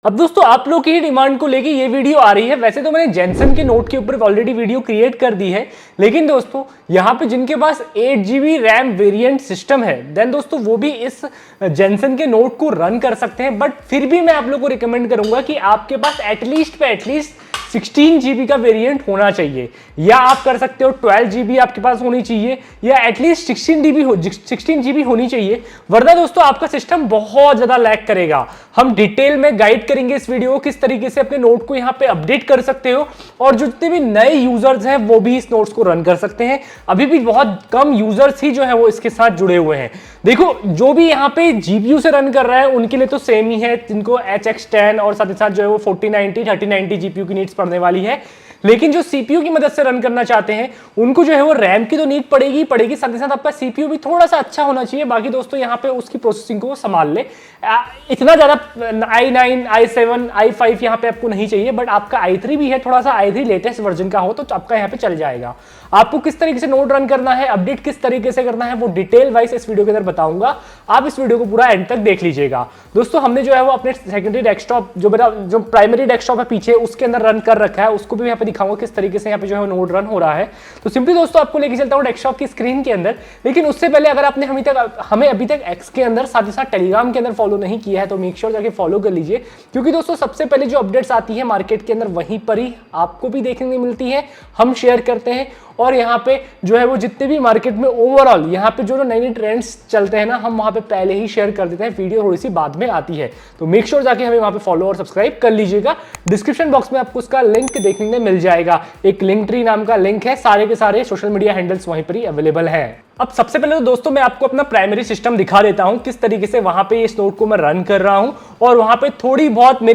अब दोस्तों आप लोग की ही डिमांड को लेके ये वीडियो आ रही है। वैसे तो मैंने जेनसन के नोट के ऊपर ऑलरेडी वीडियो क्रिएट कर दी है, लेकिन दोस्तों यहाँ पे जिनके पास 8GB रैम वेरिएंट सिस्टम है देन दोस्तों वो भी इस जेनसन के नोट को रन कर सकते हैं। बट फिर भी मैं आप लोग को रिकमेंड करूंगा कि आपके पास एटलीस्ट 16GB का वेरिएंट होना चाहिए, या आप कर सकते हो 12GB आपके पास होनी चाहिए, या एटलीस्ट 16GB होनी चाहिए, वरना दोस्तों आपका सिस्टम बहुत ज्यादा लैग करेगा। हम डिटेल में गाइड करेंगे इस वीडियो को किस तरीके से अपने नोट को यहाँ पे अपडेट कर सकते हो, और जो जितने भी नए यूजर्स हैं वो भी इस नोट्स को रन कर सकते हैं। अभी भी बहुत कम यूजर्स ही जो है वो इसके साथ जुड़े हुए हैं। देखो जो भी यहाँ पे जीपीयू से रन कर रहा है उनके लिए तो सेम ही है, जिनको HX10 और साथ ही साथ जो है वो 4090 3090 जीपीयू की नीड्स पड़ने वाली है। लेकिन जो सीपीयू की मदद से रन करना चाहते हैं उनको जो है वो रैम की तो नीड पड़ेगी, साथ ही साथ आपका सीपीयू भी थोड़ा सा अच्छा होना चाहिए। बाकी दोस्तों यहाँ पे उसकी प्रोसेसिंग को वो संभाल ले, इतना ज्यादा i9 i7 i5 यहाँ पे आपको नहीं चाहिए, बट आपका i3 भी है, थोड़ा सा i3 लेटेस्ट वर्जन का हो तो आपका यहाँ पे चल जाएगा। आपको किस तरीके से नोट रन करना है, अपडेट किस तरीके से करना है, वो डिटेल वाइज इस वीडियो के अंदर बताऊंगा। आप इस वीडियो को पूरा एंड तक देख लीजिएगा। दोस्तों हमने जो है वो अपने सेकेंडरी डेस्कटॉप जो प्राइमरी डेस्कटॉप है पीछे उसके अंदर रन कर रखा है, उसको भी यहाँ पे दिखाऊंगा किस तरीके से यहाँ पे जो है नोट रन हो रहा है। तो सिंपली दोस्तों आपको लेके चलता हूँ डेस्कटॉप की स्क्रीन के अंदर। लेकिन उससे पहले अगर आपने हमें अभी तक एक्स के अंदर साथ ही साथ टेलीग्राम के अंदर फॉलो नहीं किया है तो मेक श्योर जाके फॉलो कर लीजिए, क्योंकि दोस्तों सबसे पहले जो अपडेट्स आती है मार्केट के अंदर वहीं पर ही आपको भी देखने को मिलती है, हम शेयर करते हैं। और यहाँ पे जो है वो जितने भी मार्केट में ओवरऑल यहाँ पे जो नए नए ट्रेंड्स चलते हैं ना, हम वहाँ पे पहले ही शेयर कर देते हैं, वीडियो थोड़ी सी बाद में आती है। तो मेक श्योर जाके हमें वहाँ पे फॉलो और सब्सक्राइब कर लीजिएगा। डिस्क्रिप्शन बॉक्स में आपको उसका लिंक देखने को मिल जाएगा, एक लिंक ट्री नाम का लिंक है, सारे के सारे सोशल मीडिया हैंडल्स वहीं पर ही अवेलेबल है। अब सबसे पहले तो दोस्तों मैं आपको अपना प्राइमरी सिस्टम दिखा देता हूं, किस तरीके से वहां पे इस नोट को मैं रन कर रहा हूं, और वहां पे थोड़ी बहुत नहीं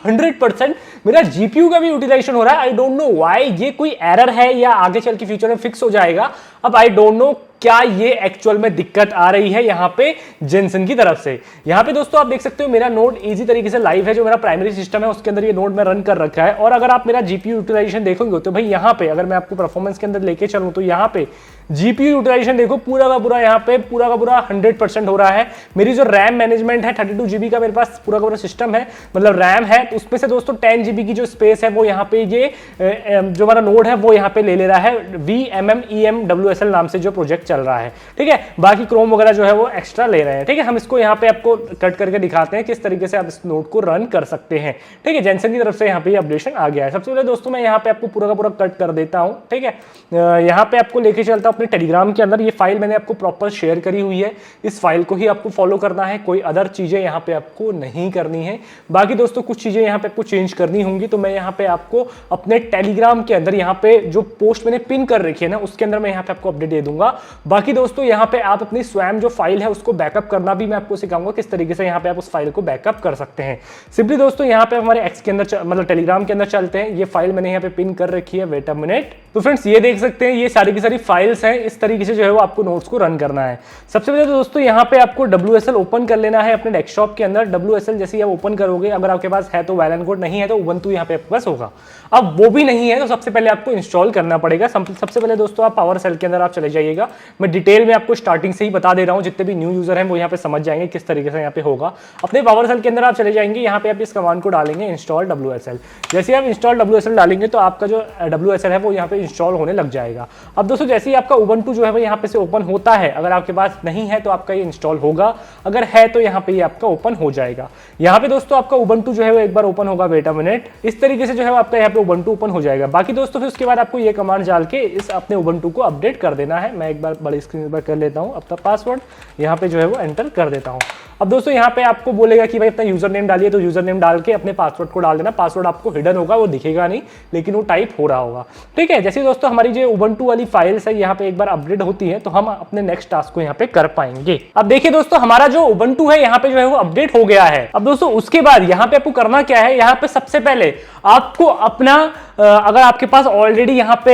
100% मेरा जीपीयू का भी यूटिलाइजेशन हो रहा है। आई डोंट नो व्हाई, ये कोई एरर है या आगे चल के फ्यूचर में फिक्स हो जाएगा। अब आई डोंट नो क्या ये एक्चुअल में दिक्कत आ रही है यहाँ पे जेनसन की तरफ से। यहाँ पे दोस्तों आप देख सकते हो मेरा नोड इजी तरीके से लाइव है, जो मेरा प्राइमरी सिस्टम है उसके अंदर ये नोड में रन कर रखा है। और अगर आप मेरा जीपीयू यूटिलाइजेशन देखोगे तो भाई यहाँ पे अगर मैं आपको परफॉर्मेंस के अंदर लेके चलूं तो यहाँ पे जीपीयू यूटिलाइजेशन देखो पूरा का पूरा यहाँ पे पूरा का पूरा 100% हो रहा है। मेरी जो रैम मैनेजमेंट है 32GB का मेरे पास पूरा का पूरा सिस्टम है, मतलब रैम है, तो उसमें से दोस्तों 10GB की जो स्पेस है वो यहाँ पे ये जो हमारा नोड है वो यहाँ पे ले रहा है। VMMEMWSL नाम से जो प्रोजेक्ट चल रहा है, ठीक है। बाकी क्रोम वगैरह जो है वो एक्स्ट्रा ले रहे हैं, ठीक है। हम इसको यहाँ पे आपको कट करके दिखाते हैं किस तरीके से आप इस नोड को रन कर सकते हैं, ठीक है। जेनसन की तरफ से यहाँ पे अपडेशन आ गया है। सबसे पहले दोस्तों मैं यहाँ पे आपको पूरा का पूरा कट कर देता हूँ, ठीक है। यहाँ पे आपको लेके चलता हूँ अपने टेलीग्राम के अंदर। ये फाइल मैंने आपको प्रॉपर शेयर करी हुई है, इस फाइल को ही आपको फॉलो करना है, कोई अदर चीजें यहाँ पे आपको नहीं करनी है। बाकी दोस्तों कुछ चीजें यहाँ पे आपको चेंज करनी होंगी, तो मैं यहाँ पे आपको अपने टेलीग्राम के अंदर यहाँ पे जो पोस्ट मैंने पिन कर रखी है ना उसके अंदर मैं यहाँ पे आपको अपडेट दे दूंगा। बाकी दोस्तों यहाँ पे आप अपनी स्वयं जो फाइल है उसको बैकअप करना भी मैं आपको सिखाऊंगा किस तरीके से यहाँ पे आप उस फाइल को बैकअप कर सकते हैं। सिंपली दोस्तों यहाँ पे हमारे एक्स के अंदर मतलब टेलीग्राम के अंदर चलते हैं। ये फाइल मैंने यहाँ पे पिन कर रखी है, वेट अ मिनट। तो फ्रेंड्स ये देख सकते हैं ये सारी की सारी फाइल्स हैं, इस तरीके से जो है वो आपको नोट्स को रन करना है। सबसे पहले तो दोस्तों यहाँ पे आपको WSL ओपन कर लेना है अपने डेस्कटॉप के अंदर। WSL जैसे ही आप ओपन करोगे, अगर आपके पास है तो वेल एंड गुड, नहीं है तो उबंटू यहाँ पे आपके पास होगा। अब वो भी नहीं है तो सबसे पहले आपको इंस्टॉल करना पड़ेगा। सबसे पहले दोस्तों आप पावर सेल के अंदर आप चले जाइएगा। मैं डिटेल में आपको स्टार्टिंग से ही बता दे रहा हूँ, जितने भी न्यू यूजर हैं वो यहाँ पे समझ जाएंगे किस तरीके से यहाँ पे होगा। अपने पावर सेल के अंदर आप चले जाएंगे, यहाँ पे आप इस कमांड को डालेंगे इंस्टॉल WSL। जैसे आप इंस्टॉल WSL डालेंगे तो आपका जो WSL है वो यहाँ पे इंस्टॉल होने लग जाएगा। अब दोस्तों जैसे ही आपका उबंटू जो है वो यहाँ पे से ओपन होता है, अगर आपके पास नहीं है तो आपका ये इंस्टॉल होगा, अगर है तो यहाँ पे ये आपका ओपन हो जाएगा। यहाँ पे दोस्तों आपका उबंटू जो है वो एक बार ओपन होगा, वेट अ मिनट। इस तरीके से जो है आपका यहाँ पे उबंटू ओपन हो जाएगा। बाकी दोस्तों फिर उसके बाद आपको ये कमांड डाल के इस अपने उबंटू को अपडेट कर देना है। मैं एक बार बड़ी स्क्रीन पर कर लेता हूँ, अपना पासवर्ड यहाँ पे जो है वो एंटर कर देता हूँ। अब दोस्तों यहाँ पे आपको बोलेगा कि भाई अपना यूजर नेम डालिए, तो यूजर नेम डाल के अपने पासवर्ड को डाल देना। पासवर्ड आपको हिडन होगा, वो दिखेगा नहीं, लेकिन वो टाइप हो रहा होगा, ठीक है। जैसे दोस्तों हमारी जो उबंटू वाली फाइल्स है यहाँ पे एक बार अपडेट होती है तो हम अपने नेक्स्ट टास्क को यहाँ पे कर पाएंगे। अब देखिए दोस्तों हमारा जो उबंटू है यहाँ पे जो है वो अपडेट हो गया है। अब दोस्तों उसके बाद यहाँ पे आपको करना क्या है, यहाँ पे सबसे पहले आपको अपना अगर आपके पास ऑलरेडी यहाँ पे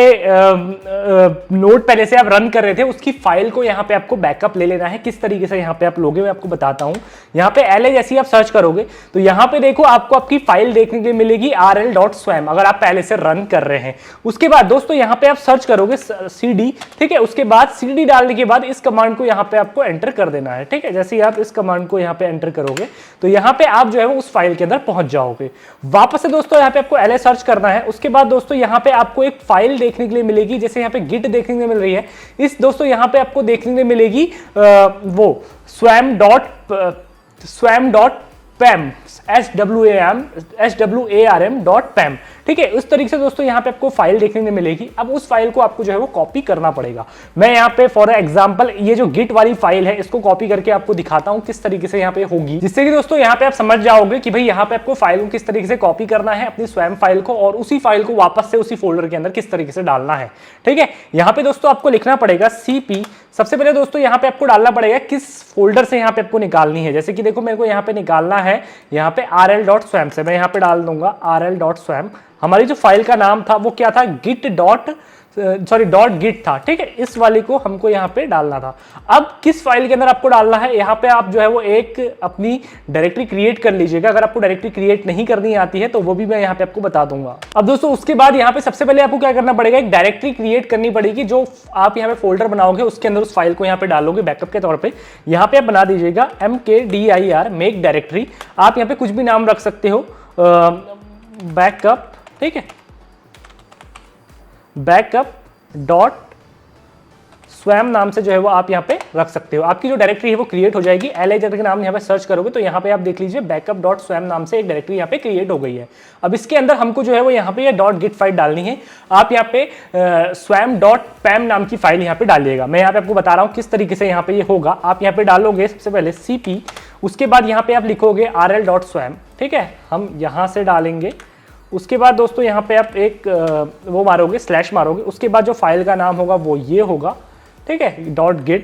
नोटपैड पहले से आप रन कर रहे थे उसकी फाइल को यहाँ पे आपको बैकअप ले लेना है। किस तरीके से यहाँ पे आप लोगे मैं आपको बताता हूँ। यहाँ पे LA जैसे आप सर्च करोगे तो यहाँ पे देखो आपको आपकी फाइल देखने के लिए मिलेगी rl.swam, अगर आप पहले से रन कर रहे हैं। उसके बाद दोस्तों यहाँ पे आप सर्च करोगे cd, ठीक है। उसके बाद cd डालने के बाद इस कमांड को यहाँ पे आपको एंटर कर देना है, ठीक है। जैसे ही आप इस कमांड को यहाँ पे एंटर करोगे तो यहाँ पे आप जो है वो उस फाइल के अंदर पहुंच जाओगे। वापस से दोस्तों यहाँ पे आपको LA सर्च करना है। उसके बाद दोस्तों यहाँ पे आपको एक फाइल देखने के लिए मिलेगी, जैसे यहाँ पे गिट देखने को मिल रही है, इस दोस्तों यहाँ पे आपको देखने को मिलेगी वो swam.pam swam.pam, ठीक है। उस तरीके से दोस्तों यहाँ पे आपको फाइल देखने को मिलेगी। अब उस फाइल को आपको जो है वो कॉपी करना पड़ेगा। मैं यहाँ पे फॉर एग्जांपल ये जो गिट वाली फाइल है इसको कॉपी करके आपको दिखाता हूँ किस तरीके से यहाँ पे होगी, जिससे कि दोस्तों यहाँ पे आप समझ जाओगे कि भाई यहाँ पे आपको फाइल को किस तरीके से कॉपी करना है अपनी स्वयं फाइल को, और उसी फाइल को वापस से उसी फोल्डर के अंदर किस तरीके से डालना है, ठीक है। यहाँ पे दोस्तों आपको लिखना पड़ेगा CP। सबसे पहले दोस्तों यहाँ पे आपको डालना पड़ेगा किस फोल्डर से यहाँ पे आपको निकालनी है। जैसे कि देखो मेरे को यहाँ पे निकालना है यहाँ पे rl.swam से, मैं यहाँ पे डाल दूंगा rl.swam। हमारी जो फाइल का नाम था वो क्या था, .git था, ठीक है। इस वाले को हमको यहाँ पे डालना था। अब किस फाइल के अंदर आपको डालना है, यहाँ पे आप जो है वो एक अपनी डायरेक्टरी क्रिएट कर लीजिएगा। अगर आपको डायरेक्टरी क्रिएट नहीं करनी आती है तो वो भी मैं यहाँ पे आपको बता दूंगा। अब दोस्तों उसके बाद यहाँ पे सबसे पहले आपको क्या करना पड़ेगा, एक डायरेक्टरी क्रिएट करनी पड़ेगी। जो आप यहाँ पे फोल्डर बनाओगे उसके अंदर उस फाइल को यहाँ पे डालोगे बैकअप के तौर पर। यहाँ पे आप बना दीजिएगा mkdir मेक डायरेक्टरी। आप यहाँ पे कुछ भी नाम रख सकते हो, बैकअप, ठीक है, backup.swam नाम से जो है वो आप यहाँ पे रख सकते हो। आपकी जो डायरेक्टरी है वो क्रिएट हो जाएगी। LA के नाम यहाँ पे सर्च करोगे तो यहाँ पे आप देख लीजिए backup.swam नाम से एक डायरेक्टरी यहाँ पे क्रिएट हो गई है। अब इसके अंदर हमको जो है वो यहाँ पे ये .git फाइल डालनी है। आप यहाँ पे swam.pam नाम की फाइल यहाँ पे डालिएगा। मैं यहाँ पे आपको बता रहा हूँ किस तरीके से यहाँ पे ये होगा। आप यहाँ पे डालोगे सबसे पहले CP, उसके बाद यहाँ पे आप लिखोगे rl.swam, ठीक है। हम यहाँ से डालेंगे। उसके बाद दोस्तों यहाँ पे आप एक वो मारोगे, स्लैश मारोगे। उसके बाद जो फाइल का नाम होगा वो ये होगा, ठीक है, .git।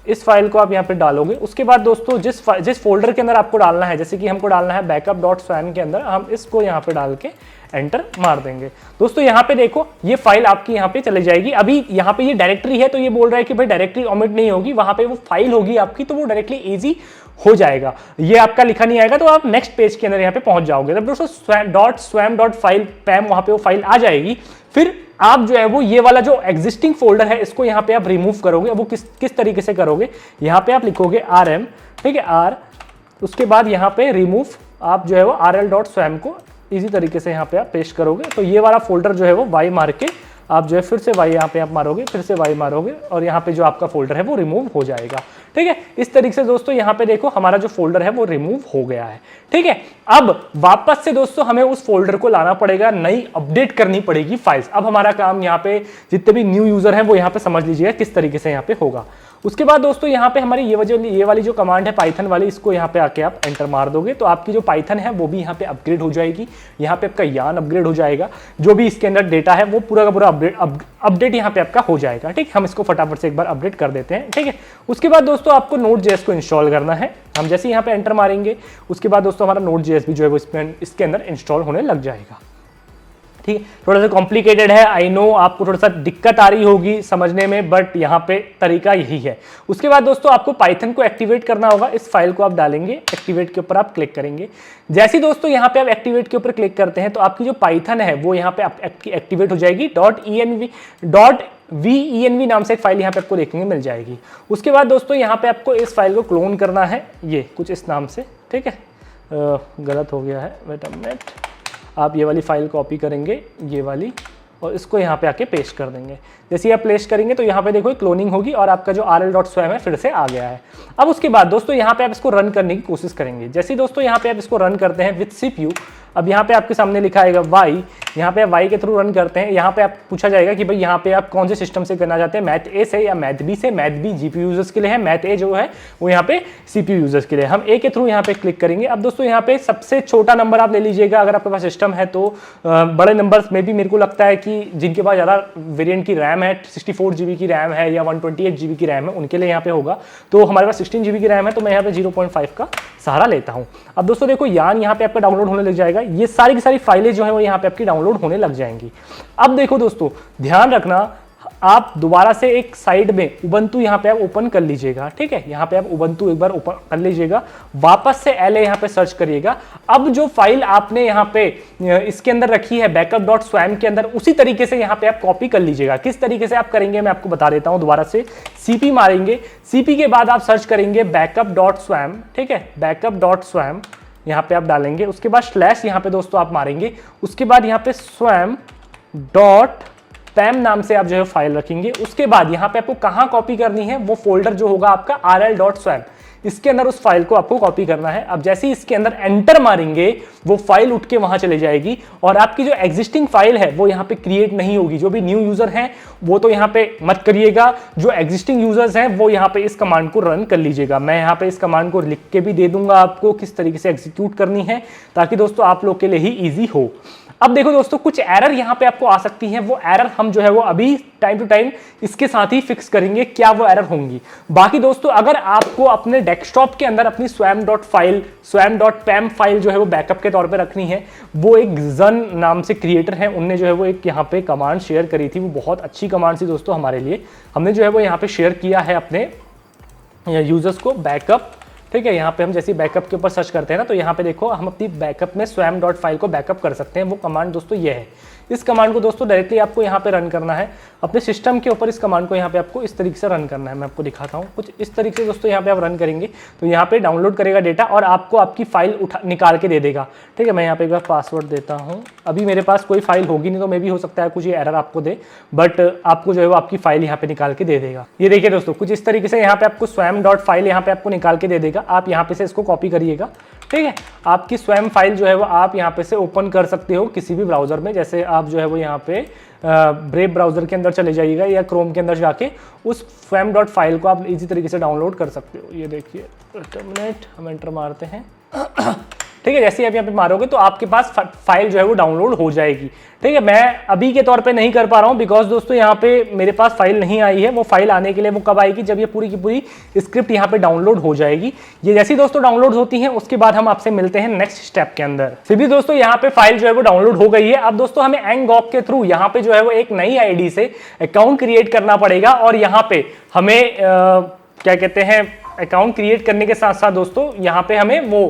इस फाइल को आप यहाँ पे डालोगे। उसके बाद दोस्तों जिस फोल्डर के अंदर आपको डालना है, जैसे कि हमको डालना है backup.swam के अंदर, हम इसको यहाँ पे डाल के एंटर मार देंगे। दोस्तों यहाँ पे देखो ये फाइल आपकी यहाँ पे चली जाएगी। अभी यहाँ पे ये डायरेक्टरी है तो ये बोल रहा है कि भाई डायरेक्टरी ओमिट नहीं होगी, वहां पे वो फाइल होगी आपकी, तो वो डायरेक्टली इजी हो जाएगा। ये आपका लिखा नहीं आएगा तो आप नेक्स्ट पेज के अंदर यहाँ पे पहुंच जाओगे। तब दोस्तों swam.file.pam वहां पे वो फाइल आ जाएगी। फिर आप जो है वो ये वाला जो एग्जिस्टिंग फोल्डर है इसको यहाँ पे आप रिमूव करोगे। वो किस तरीके से करोगे, यहाँ पे आप लिखोगे rm, ठीक है, r, उसके बाद यहाँ पे रिमूव, आप जो है वो rl.swam को इजी तरीके से यहाँ पे आप पेस्ट करोगे तो ये वाला फोल्डर जो है वो y मार के आप जो है फिर से y यहाँ पे आप मारोगे, फिर से y मारोगे और यहाँ पे जो आपका फोल्डर है वो रिमूव हो जाएगा, ठीक है। इस तरीके से दोस्तों यहाँ पे देखो हमारा जो फोल्डर है वो रिमूव हो गया है, ठीक है। अब वापस से दोस्तों हमें उस फोल्डर को लाना पड़ेगा, नई अपडेट करनी पड़ेगी फाइल्स। अब हमारा काम यहाँ पे जितने भी न्यू यूजर हैं वो यहाँ पे समझ लीजिएगा किस तरीके से यहाँ पे होगा। उसके बाद दोस्तों यहाँ पे हमारी ये वाली जो कमांड है पाइथन वाली, इसको यहाँ पे आके आप एंटर मार दोगे तो आपकी जो पाइथन है वो भी यहाँ पे अपग्रेड हो जाएगी। यहाँ पे आपका यान अपग्रेड हो जाएगा, जो भी इसके अंदर डेटा है वो पूरा का पूरा अपडेट यहाँ पे आपका हो जाएगा, ठीक। हम इसको फटाफट से एक बार अपडेट कर देते हैं, ठीक है। उसके बाद दोस्तों आपको Node.js को इंस्टॉल करना है। हम जैसे यहाँ पे एंटर मारेंगे उसके बाद दोस्तों हमारा Node.js भी जो है वो इसके अंदर इंस्टॉल होने लग जाएगा, ठीक। थोड़ा सा कॉम्प्लिकेटेड है, आई नो आपको थोड़ा सा दिक्कत आ रही होगी समझने में, बट यहाँ पे तरीका यही है। उसके बाद दोस्तों आपको पाइथन को एक्टिवेट करना होगा। इस फाइल को आप डालेंगे, एक्टिवेट के ऊपर आप क्लिक करेंगे। जैसे ही दोस्तों यहाँ पे आप एक्टिवेट के ऊपर क्लिक करते हैं तो आपकी जो पाइथन है वो यहाँ पे एक्टिवेट हो जाएगी। .venv नाम से एक फाइल यहाँ पे आपको देखने मिल जाएगी। उसके बाद दोस्तों यहाँ पे आपको इस फाइल को क्लोन करना है, ये कुछ इस नाम से, ठीक है। गलत हो गया है, वेट अ मिनट। आप ये वाली फाइल कॉपी करेंगे, ये वाली, और इसको यहाँ पे आके पेस्ट कर देंगे। जैसे आप पेस्ट करेंगे तो यहाँ पे देखो क्लोनिंग होगी और आपका जो rl.swam है फिर से आ गया है। अब उसके बाद दोस्तों यहाँ पे आप इसको रन करने की कोशिश करेंगे। जैसे दोस्तों यहाँ पे आप इसको रन करते हैं विथ CPU, अब यहाँ पे आपके सामने लिखा आएगा y, यहाँ पे आप y के थ्रू रन करते हैं। यहाँ पे आप पूछा जाएगा कि भाई यहाँ पे आप कौन से सिस्टम से करना चाहते हैं, मैथ ए से या मैथ बी से। मैथ बी GPU यूजर्स के लिए है, मैथ ए जो है वो यहाँ पे CPU यूजर्स के लिए। हम ए के थ्रू यहाँ पे क्लिक करेंगे। अब दोस्तों यहाँ पे सबसे छोटा नंबर आप ले लीजिएगा अगर आपके पास सिस्टम है तो। बड़े नंबर्स में भी मेरे को लगता है कि जिनके पास ज़्यादा वेरिएंट की रैम है, 64 GB की रैम है या 128 GB की रैम है, उनके लिए यहाँ पे होगा। तो हमारे पास 16 GB की रैम है तो मैं यहाँ पे 0.5 का सहारा लेता हूँ। अब दोस्तों देखो यान यहाँ पे आपका डाउनलोड होने लग जाएगा। ये सारी की सारी फाइलें जो है वो यहाँ पे आपकी डाउनलोड होने लग जाएंगी। अब देखो दोस्तों ध्यान रखना, आप दोबारा से एक साइड में उबंटू यहाँ पे आप ओपन कर लीजिएगा, ठीक है। यहाँ पे आप उबंटू एक बार ओपन कर लीजिएगा, वापस से LA यहाँ पे सर्च करिएगा। अब जो फाइल आपने यहाँ पे इसके अंदर रखी है backup.swam के अंदर, उसी तरीके से यहाँ पे आप कॉपी कर लीजिएगा। किस तरीके से आप करेंगे मैं आपको बता देता हूँ। दोबारा से CP मारेंगे, CP के बाद आप सर्च करेंगे backup.swam, ठीक है, backup.swam यहाँ पे आप डालेंगे। उसके बाद स्लैश यहाँ पे दोस्तों आप मारेंगे, उसके बाद यहाँ पे swam.pam नाम से आप जो है फाइल रखेंगे। उसके बाद यहाँ पे आपको कहाँ कॉपी करनी है, वो फोल्डर जो होगा आपका rl.swam, इसके अंदर उस फाइल को आपको कॉपी करना है। अब जैसे ही इसके अंदर एंटर मारेंगे वो फाइल उठ के वहां चले जाएगी और आपकी जो एग्जिस्टिंग फाइल है वो यहाँ पे क्रिएट नहीं होगी। जो भी न्यू यूजर हैं वो तो यहाँ पे मत करिएगा, जो एग्जिस्टिंग यूजर्स हैं वो यहाँ पे इस कमांड को रन कर लीजिएगा। मैं यहाँ पे इस कमांड को लिख के भी दे दूंगा आपको किस तरीके से एग्जीक्यूट करनी है, ताकि दोस्तों आप लोग के लिए ही ईजी हो। अब देखो दोस्तों, कुछ एरर यहाँ पे आपको आ सकती है, वो एरर हम जो है वो अभी टाइम टू टाइम इसके साथ ही फिक्स करेंगे क्या वो एरर होंगी। बाकी दोस्तों अगर आपको अपने डेस्कटॉप के अंदर अपनी swam.pam फाइल जो है वो बैकअप के तौर पे रखनी है, वो एक जन नाम से क्रिएटर है, उनने जो है वो एक यहाँ पे कमांड शेयर करी थी। वो बहुत अच्छी कमांड थी दोस्तों हमारे लिए, हमने जो है वो यहाँ पे शेयर किया है अपने यूजर्स को बैकअप, ठीक है। यहाँ पे हम जैसे बैकअप के ऊपर सर्च करते हैं ना, तो यहाँ पे देखो हम अपनी बैकअप में swam.फाइल को बैकअप कर सकते हैं। वो कमांड दोस्तों ये है। इस कमांड को दोस्तों डायरेक्टली आपको यहाँ पे रन करना है अपने सिस्टम के ऊपर। इस कमांड को यहाँ पे आपको इस तरीके से रन करना है, मैं आपको दिखाता हूँ। कुछ इस तरीके से दोस्तों यहाँ पे आप रन करेंगे तो यहाँ पे डाउनलोड करेगा डेटा और आपको आपकी फाइल निकाल के दे देगा, ठीक है। मैं यहाँ पे एक बार पासवर्ड देता हूँ। अभी मेरे पास कोई फाइल होगी नहीं तो मे भी हो सकता है कुछ ये एरर आपको दे, बट आपको जो है वो आपकी फाइल यहाँ पे निकाल के दे देगा। ये देखिए दोस्तों, कुछ इस तरीके से यहाँ पे आपको swam.फाइल यहाँ पे आपको निकाल के दे देगा। आप यहाँ पे से इसको कॉपी करिएगा, ठीक है। आपकी स्वयं फाइल जो है वो आप यहाँ पे से ओपन कर सकते हो किसी भी ब्राउजर में। जैसे आप जो है वो यहाँ पे ब्रेव ब्राउजर के अंदर चले जाइएगा या क्रोम के अंदर जाके उस swam.फाइल को आप इजी तरीके से डाउनलोड कर सकते हो। ये देखिए टर्मिनेट, हम एंटर मारते हैं, ठीक है। जैसे ही आप यहाँ पे मारोगे तो आपके पास फाइल जो है वो डाउनलोड हो जाएगी, ठीक है। मैं अभी के तौर पे नहीं कर पा रहा हूँ बिकॉज दोस्तों यहाँ पे मेरे पास फाइल नहीं आई है। वो फाइल आने के लिए वो कब आएगी, जब ये पूरी की पूरी स्क्रिप्ट यहाँ पे डाउनलोड हो जाएगी। ये जैसी दोस्तों डाउनलोड होती है उसके बाद हम आपसे मिलते हैं नेक्स्ट स्टेप के अंदर। फिर भी दोस्तों यहाँ पे फाइल जो है वो डाउनलोड हो गई है। अब दोस्तों हमें ngok के थ्रू यहाँ पे जो है वो एक नई आईडी से अकाउंट क्रिएट करना पड़ेगा और यहाँ पे हमें क्या कहते हैं, अकाउंट क्रिएट करने के साथ साथ दोस्तों यहाँ पे हमें वो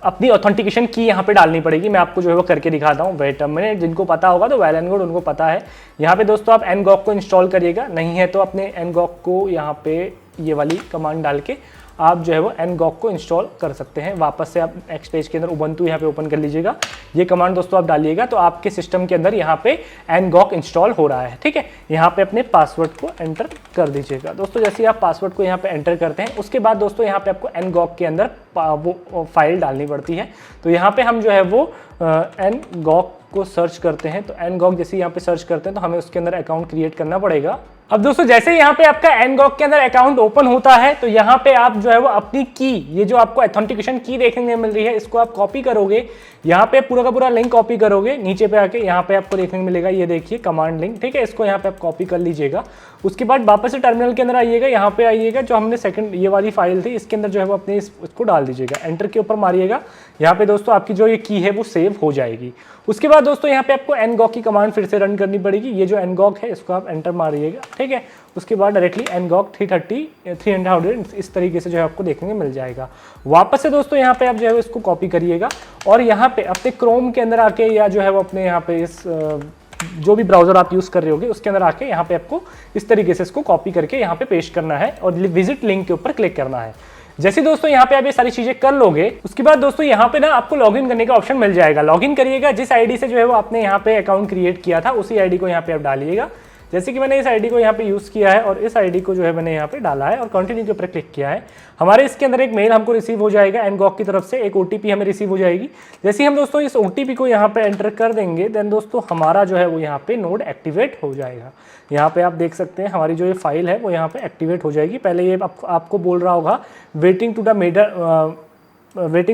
अपनी ऑथेंटिकेशन की यहाँ पे डालनी पड़ेगी। मैं आपको जो है वो करके दिखाता हूँ। वेट अ मिनट, जिनको पता होगा तो वेल एंड गुड, उनको पता है। यहाँ पे दोस्तों आप ngok को इंस्टॉल करिएगा, नहीं है तो अपने ngok को यहाँ पे ये वाली कमांड डाल के आप जो है वो ngok को इंस्टॉल कर सकते हैं। वापस से आप नेक्स्ट पेज के अंदर उबंटू यहाँ पे ओपन कर लीजिएगा। ये कमांड दोस्तों आप डालिएगा तो आपके सिस्टम के अंदर यहाँ पे ngok इंस्टॉल हो रहा है, ठीक है। यहाँ पे अपने पासवर्ड को एंटर कर दीजिएगा दोस्तों। जैसे ही आप पासवर्ड को यहाँ पे एंटर करते हैं उसके बाद दोस्तों यहाँ पे आपको ngok के अंदर वो फाइल डालनी पड़ती है। तो यहाँ पे हम जो है वो ngok को सर्च करते हैं। तो ngok जैसे यहाँ पे सर्च करते हैं तो हमें उसके अंदर अकाउंट क्रिएट करना पड़ेगा। अब दोस्तों जैसे यहाँ पे आपका ngok के अंदर अकाउंट ओपन होता है तो यहाँ पे आप जो है वो अपनी की, ये जो आपको ऑथेंटिकेशन की देखने मिल रही है, इसको आप कॉपी करोगे। यहाँ पे पूरा का पूरा लिंक कॉपी करोगे, नीचे पे आके यहाँ पे आपको देखने को मिलेगा, ये देखिए कमांड लिंक, ठीक है। इसको यहाँ पे आप कॉपी कर लीजिएगा। उसके बाद वापस से टर्मिनल के अंदर आइएगा, यहाँ पे आइएगा, जो हमने सेकंड ये वाली फाइल थी इसके अंदर जो है वो अपने इसको डाल दीजिएगा, एंटर के ऊपर मारिएगा। यहाँ पे दोस्तों आपकी जो ये की है वो सेव हो जाएगी। उसके बाद दोस्तों यहाँ पे आपको ngok की कमांड फिर से रन करनी पड़ेगी। ये जो ngok है इसको आप एंटर मारिएगा, ठीक है। उसके बाद डायरेक्टली ngok 300 इस तरीके से जो है आपको देखने को मिल जाएगा। वापस से दोस्तों यहाँ पे आप जो है इसको कॉपी करिएगा और यहाँ पे अपने क्रोम के अंदर आके या जो है वो अपने यहाँ पे इस जो भी ब्राउजर आप यूज कर रहे होगे उसके अंदर आके यहाँ पे आपको इस तरीके से इसको कॉपी करके यहाँ पे पेस्ट करना है और विजिट लिंक के ऊपर क्लिक करना है। जैसे दोस्तों यहाँ पे आप ये सारी चीजें कर लोगे उसके बाद दोस्तों यहाँ पे ना आपको लॉगिन करने का ऑप्शन मिल जाएगा। लॉगिन करिएगा, जिस आईडी से जो है वो आपने यहाँ पे अकाउंट क्रिएट किया था उसी आईडी को यहाँ पे आप डालिएगा। जैसे कि मैंने इस आईडी को यहाँ पे यूज़ किया है और इस आईडी को जो है मैंने यहाँ पे डाला है और कंटिन्यू के ऊपर क्लिक किया है। हमारे इसके अंदर एक मेल हमको रिसीव हो जाएगा ngok की तरफ से, एक ओटीपी हमें रिसीव हो जाएगी। जैसे ही हम दोस्तों इस ओटीपी को यहाँ पे एंटर कर देंगे देन दोस्तों हमारा जो है वो यहाँ पे नोड एक्टिवेट हो जाएगा। यहाँ पे आप देख सकते हैं हमारी जो ये फाइल है वो यहाँ पे एक्टिवेट हो जाएगी। पहले ये आपको बोल रहा होगा वेटिंग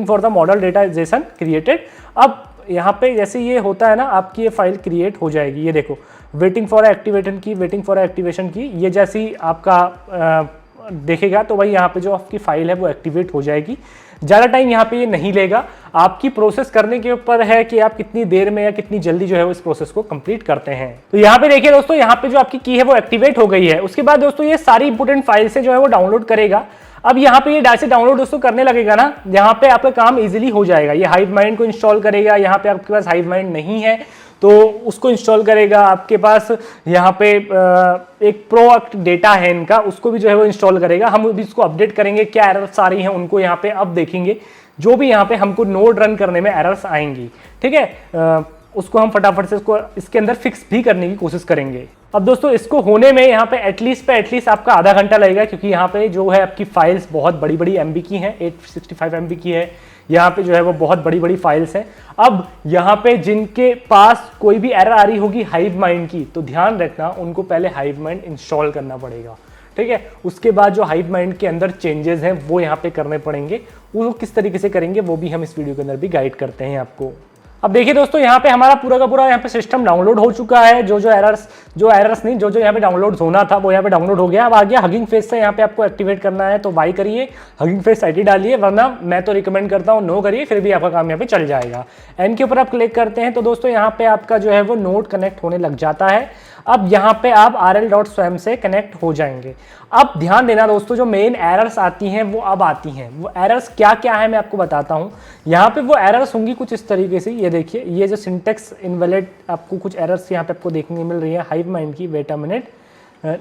फॉर द मॉडल डेटाइजेशन क्रिएटेड। अब यहाँ पे जैसे ये होता है ना, आपकी ये फाइल क्रिएट हो जाएगी। ये देखो वेटिंग फॉर एक्टिवेशन की, ये जैसी आपका देखेगा तो भाई यहाँ पे जो आपकी फाइल है वो एक्टिवेट हो जाएगी। ज़्यादा टाइम यहाँ पे ये नहीं लेगा, आपकी प्रोसेस करने के ऊपर है कि आप कितनी देर में या कितनी जल्दी जो है वो इस प्रोसेस को कंप्लीट करते हैं। तो यहाँ पे देखिए दोस्तों, यहाँ पे जो आपकी की है वो एक्टिवेट हो गई है। उसके बाद दोस्तों ये सारी इंपोर्टेंट फाइल से जो है वो डाउनलोड करेगा। अब यहाँ पे ये डायरेक्ट डाउनलोड दोस्तों करने लगेगा ना, यहाँ पे आपका काम इजीली हो जाएगा। ये हाइव माइंड को इंस्टॉल करेगा, यहाँ पे आपके पास हाइव माइंड नहीं है तो उसको इंस्टॉल करेगा। आपके पास यहाँ पे एक प्रोएक्ट डेटा है इनका, उसको भी जो है वो इंस्टॉल करेगा। हम भी इसको अपडेट करेंगे, क्या एरर्स आ रही हैं उनको यहाँ पे अब देखेंगे। जो भी यहाँ पे हमको नोड रन करने में एरर्स आएंगी, ठीक है, उसको हम फटाफट से इसके अंदर फिक्स भी करने की कोशिश करेंगे। अब दोस्तों इसको होने में यहाँ पे एटलीस्ट आपका आधा घंटा लगेगा, क्योंकि यहाँ पे जो है आपकी फाइल्स बहुत बड़ी बड़ी MB की हैं, 865 MB की है। यहाँ पे जो है वो बहुत बड़ी बड़ी फाइल्स हैं। अब यहाँ पे जिनके पास कोई भी एरर आ रही होगी हाइव माइंड की, तो ध्यान रखना उनको पहले हाइव माइंड इंस्टॉल करना पड़ेगा, ठीक है। उसके बाद जो हाइव माइंड के अंदर चेंजेस हैं वो यहाँ पे करने पड़ेंगे। वो किस तरीके से करेंगे वो भी हम इस वीडियो के अंदर भी गाइड करते हैं आपको। अब देखिए दोस्तों, यहाँ पे हमारा पूरा का पूरा यहाँ पे सिस्टम डाउनलोड हो चुका है। जो यहाँ पे डाउनलोड होना था वो यहाँ पे डाउनलोड हो गया। अब आ गया हगिंग फेस से यहाँ पे आपको एक्टिवेट करना है, तो बाई करिए, हगिंग फेस ID डालिए, वरना मैं तो रिकमेंड करता हूँ नो करिए, फिर भी आपका काम यहाँ पे चल जाएगा। एन के ऊपर आप क्लिक करते हैं तो दोस्तों यहाँ पे आपका जो है वो नोड कनेक्ट होने लग जाता है। अब यहाँ पे आप rl.swam से कनेक्ट हो जाएंगे। अब ध्यान देना दोस्तों, जो मेन एरर्स आती हैं वो अब आती हैं। वो एरर्स क्या क्या है मैं आपको बताता हूँ। यहाँ पे वो एरर्स होंगी कुछ इस तरीके से, ये देखिए, ये जो सिंटेक्स इनवैलिड आपको कुछ एरर्स यहाँ पे आपको देखने को मिल रही है हाइव माइंड की। वेट अ मिनट,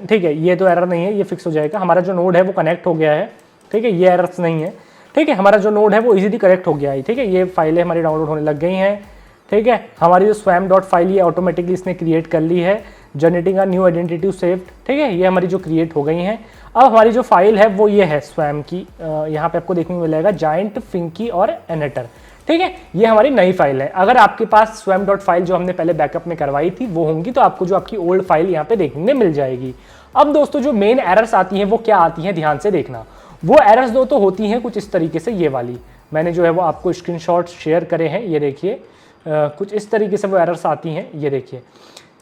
ठीक है, ये तो एरर नहीं है, ये फिक्स हो जाएगा। हमारा जो नोड है वो कनेक्ट हो गया है, ठीक है, ये एरर्स नहीं है, ठीक है। हमारा जो नोड है वो इजीली कनेक्ट हो गया है, ठीक है। ये फाइलें हमारी डाउनलोड होने लग गई हैं, ठीक है। हमारी जो swam फाइल ये ऑटोमेटिकली इसने क्रिएट कर ली है, generating a new identity saved, ठीक है। ये हमारी जो क्रिएट हो गई हैं। अब हमारी जो फाइल है वो ये है स्वैम की, यहाँ पे आपको देखने को मिलेगा जाइंट, फिंकी और एनेटर, ठीक है। ये हमारी नई फाइल है। अगर आपके पास swam.फाइल जो हमने पहले बैकअप में करवाई थी वो होंगी तो आपको जो आपकी ओल्ड फाइल यहाँ पे देखने मिल जाएगी। अब दोस्तों जो मेन एरर्स आती हैं वो क्या आती हैं, ध्यान से देखना। वो एरर्स दो तो होती हैं कुछ इस तरीके से, ये वाली मैंने जो है वो आपको स्क्रीनशॉट शेयर करे हैं, ये देखिए, कुछ इस तरीके से वो एरर्स आती हैं। ये देखिए,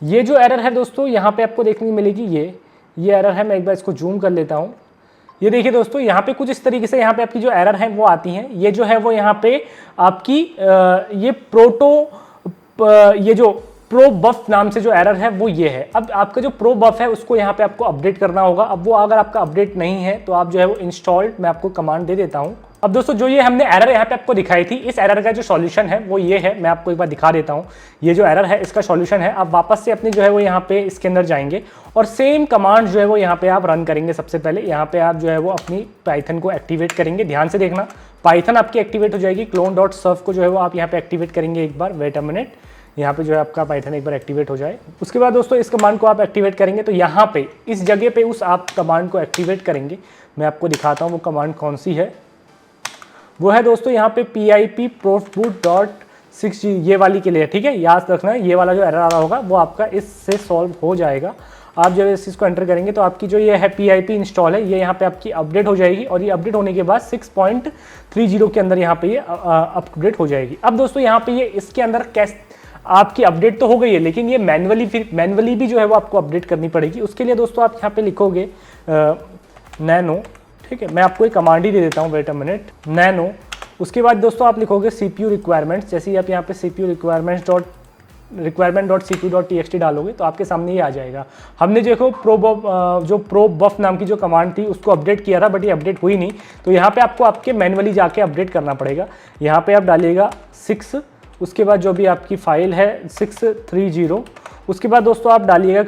ये जो एरर है दोस्तों यहाँ पे आपको देखने को मिलेगी, ये एरर है। मैं एक बार इसको जूम कर लेता हूँ। ये देखिए दोस्तों, यहाँ पे कुछ इस तरीके से यहाँ पे आपकी जो एरर है वो आती हैं। ये जो है वो यहाँ पे आपकी ये जो प्रो बफ नाम से जो एरर है वो ये है। अब आपका जो प्रो बफ है उसको यहाँ पे आपको अपडेट करना होगा। अब वो अगर आपका अपडेट नहीं है तो आप जो है वो इंस्टॉल्ड, मैं आपको कमांड दे देता हूँ। अब दोस्तों जो ये हमने एरर यहाँ पे आपको दिखाई थी, इस एरर का जो सॉल्यूशन है वो ये है। मैं आपको एक बार दिखा देता हूँ। ये जो एरर है इसका सॉल्यूशन है। आप वापस से अपने जो है वो यहाँ पे इसके अंदर जाएंगे और सेम कमांड जो है वो यहाँ पे आप रन करेंगे। सबसे पहले यहाँ पे आप जो है वो अपनी पाइथन को एक्टिवेट करेंगे। ध्यान से देखना, पाइथन आपकी एक्टिवेट हो जाएगी। clone.surf को जो है वो आप यहाँ पे एक्टिवेट करेंगे एक बार। वेट अ मिनट, यहाँ पे जो है आपका पाइथन एक बार एक्टिवेट हो जाए। उसके बाद दोस्तों इस कमांड को आप एक्टिवेट करेंगे तो यहाँ पे इस जगह पे उस आप कमांड को एक्टिवेट करेंगे। मैं आपको दिखाता हूँ वो कमांड कौन सी है। वो है दोस्तों यहाँ पे pip profboot.6g, ये वाली के लिए, ठीक है। याद रखना ये वाला जो एरर आ रहा होगा वो आपका इससे सॉल्व हो जाएगा। आप जब इस चीज़ को एंटर करेंगे तो आपकी जो ये है pip इंस्टॉल है, ये यहाँ पे आपकी अपडेट हो जाएगी और ये अपडेट होने के बाद 6.30 के अंदर यहाँ पे ये अपडेट हो जाएगी। अब दोस्तों यहाँ पे ये इसके अंदर कैसे आपकी अपडेट तो हो गई है, लेकिन ये मैनुअली भी जो है वो आपको अपडेट करनी पड़ेगी। उसके लिए दोस्तों आप यहाँ पे लिखोगे नैनो, ठीक है। मैं आपको एक कमांड ही दे देता हूँ, वेट अ मिनट, नैनो। उसके बाद दोस्तों आप लिखोगे CPU रिक्वायरमेंट्स। जैसे ही आप यहाँ पे CPU requirement.cpu.txt डालोगे तो आपके सामने ये आ जाएगा। हमने देखो प्रो बफ नाम की जो कमांड थी उसको अपडेट किया था, बट ये अपडेट हुई नहीं। तो यहाँ पे आपको आपके मैनुअली जाके अपडेट करना पड़ेगा। यहाँ पे आप डालिएगा 6, उसके बाद जो भी आपकी फाइल है 630। उसके बाद दोस्तों आप डालिएगा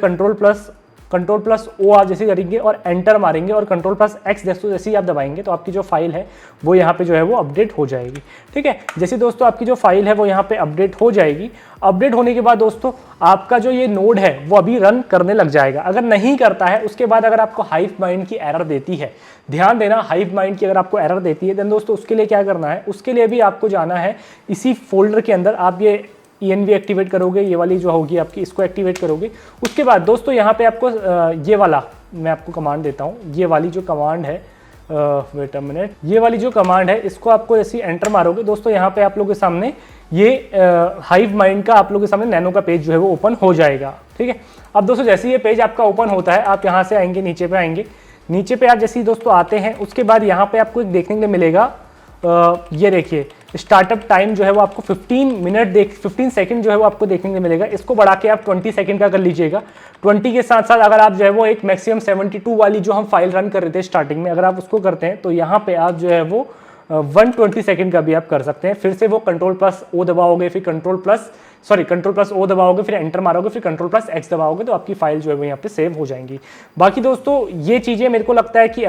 कंट्रोल+O आप जैसे करेंगे और एंटर मारेंगे और कंट्रोल+X जैसे ही आप दबाएंगे तो आपकी जो फाइल है वो यहाँ पे जो है वो अपडेट हो जाएगी, ठीक है। जैसे दोस्तों आपकी जो फाइल है वो यहाँ पे अपडेट हो जाएगी। अपडेट होने के बाद दोस्तों आपका जो ये नोड है वो अभी रन करने लग जाएगा। अगर नहीं करता है उसके बाद अगर आपको हाइव माइंड की एरर देती है, ध्यान देना, हाइव माइंड की अगर आपको एरर देती है देन दोस्तों उसके लिए क्या करना है, उसके लिए भी आपको जाना है इसी फोल्डर के अंदर। आप ये env एक्टिवेट करोगे, ये वाली जो होगी आपकी इसको एक्टिवेट करोगे। उसके बाद दोस्तों यहाँ पे आपको ये वाला मैं आपको कमांड देता हूँ। ये वाली जो कमांड है, वेट अ मिनट, ये वाली जो कमांड है इसको आपको जैसे एंटर मारोगे दोस्तों यहाँ पे आप लोगों के सामने ये हाइव माइंड का आप लोगों के सामने नैनो का पेज जो है वो ओपन हो जाएगा, ठीक है। अब दोस्तों जैसे ये पेज आपका ओपन होता है आप यहाँ से आएंगे, नीचे पे आएंगे, नीचे पे आप जैसे ही दोस्तों आते हैं उसके बाद यहाँ पे आपको एक देखने को मिलेगा, ये देखिए स्टार्टअप टाइम जो है वो आपको 15 सेकंड जो है वो आपको देखने को मिलेगा। इसको बढ़ा के आप 20 सेकंड का कर लीजिएगा। 20 के साथ साथ अगर आप जो है वो एक मैक्सिमम 72 वाली जो हम फाइल रन कर रहे थे स्टार्टिंग में, अगर आप उसको करते हैं तो यहाँ पे आप जो है वो 120 सेकंड का भी आप कर सकते हैं। फिर से वो कंट्रोल+O दबाओगे, फिर कंट्रोल+O दबाओगे, फिर एंटर मारोगे, फिर कंट्रोल+X दबाओगे तो आपकी फाइल जो है वो यहाँ पे सेव हो जाएंगी। बाकी दोस्तों ये चीज़ें मेरे को लगता है कि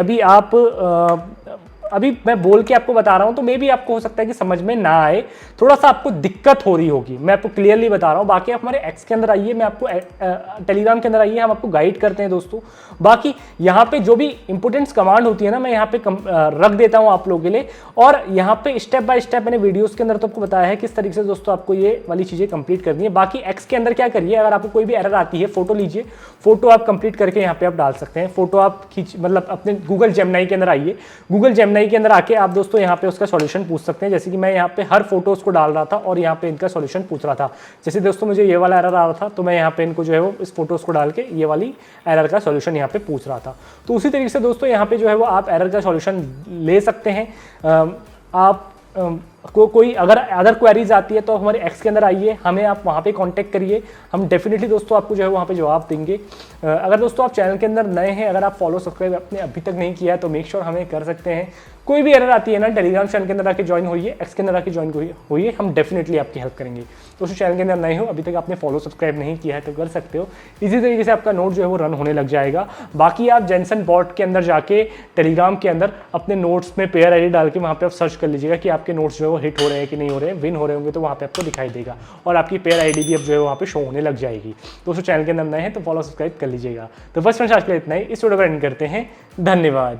अभी मैं बोल के आपको बता रहा हूं तो मे भी आपको हो सकता है कि समझ में ना आए, थोड़ा सा आपको दिक्कत हो रही होगी, मैं आपको क्लियरली बता रहा हूं। बाकी आप हमारे एक्स के अंदर आइए, मैं आपको टेलीग्राम के अंदर आइए, हम आपको गाइड करते हैं दोस्तों। बाकी यहाँ पे जो भी इंपोर्टेंट्स कमांड होती है ना, मैं यहाँ पे रख देता हूँ आप लोगों के लिए, और यहाँ पे स्टेप बाय स्टेप मैंने वीडियोस के अंदर तो आपको बताया है किस तरीके से दोस्तों आपको ये वाली चीज़ें कंप्लीट करनी है। बाकी एक्स के अंदर क्या करिए, अगर आपको कोई भी एरर आती है, फोटो लीजिए, फोटो आप कंप्लीट करके यहाँ पे आप डाल सकते हैं। फोटो आप मतलब अपने गूगल जेमिनी के अंदर आइए, गूगल जेमिनी के अंदर आके आप दोस्तों यहाँ पे उसका सॉल्यूशन पूछ सकते हैं। जैसे कि मैं यहाँ पे हर फोटोज को डाल रहा था और यहाँ पे इनका सॉल्यूशन पूछ रहा था। जैसे दोस्तों मुझे ये वाला एरर आ रहा था तो मैं यहाँ पे इनको जो है वो इस फोटोज को डाल के ये वाली एरर का सॉल्यूशन यहाँ पे पूछ रहा था। तो उसी तरीके से दोस्तों यहाँ पे जो है वो आप एरर का सॉल्यूशन ले सकते हैं। आप कोई अगर अदर क्वेरीज आती है तो हमारे एक्स के अंदर आइए, हमें आप वहाँ पे कांटेक्ट करिए, हम डेफिनेटली दोस्तों आपको जो है वहाँ पे जवाब देंगे। अगर दोस्तों आप चैनल के अंदर नए हैं, अगर आप फॉलो सब्सक्राइब आपने अभी तक नहीं किया है तो मेक श्योर हमें कर सकते हैं। कोई भी एरर आती है ना, टेलीग्राम चैनल के अंदर आके ज्वाइन होइए, एक्स के अंदर आके ज्वाइन होइए, हम डेफिनेटली आपकी हेल्प करेंगे। दोस्तों चैनल के अंदर नए हो, अभी तक आपने फॉलो सब्सक्राइब नहीं किया है तो कर सकते हो। इसी तरीके से आपका नोट जो है वो रन होने लग जाएगा। बाकी आप जेनसन बॉट के अंदर जाके टेलीग्राम के अंदर अपने नोट्स में पेयर आईडी डाल के वहाँ पे आप सर्च कर लीजिएगा कि आपके नोट्स जो है वो हिट हो रहे हैं कि नहीं हो रहे हैं, विन हो रहे होंगे तो वहाँ पे आपको दिखाई देगा और आपकी पेयर आईडी भी अब जो है वहाँ पे शो होने लग जाएगी। दोस्तों चैनल के अंदर नए हैं तो फॉलो सब्सक्राइब कर लीजिएगा। तो बस फ्रेंड्स आज के लिए इतना ही, इस वीडियो को एंड करते हैं। धन्यवाद।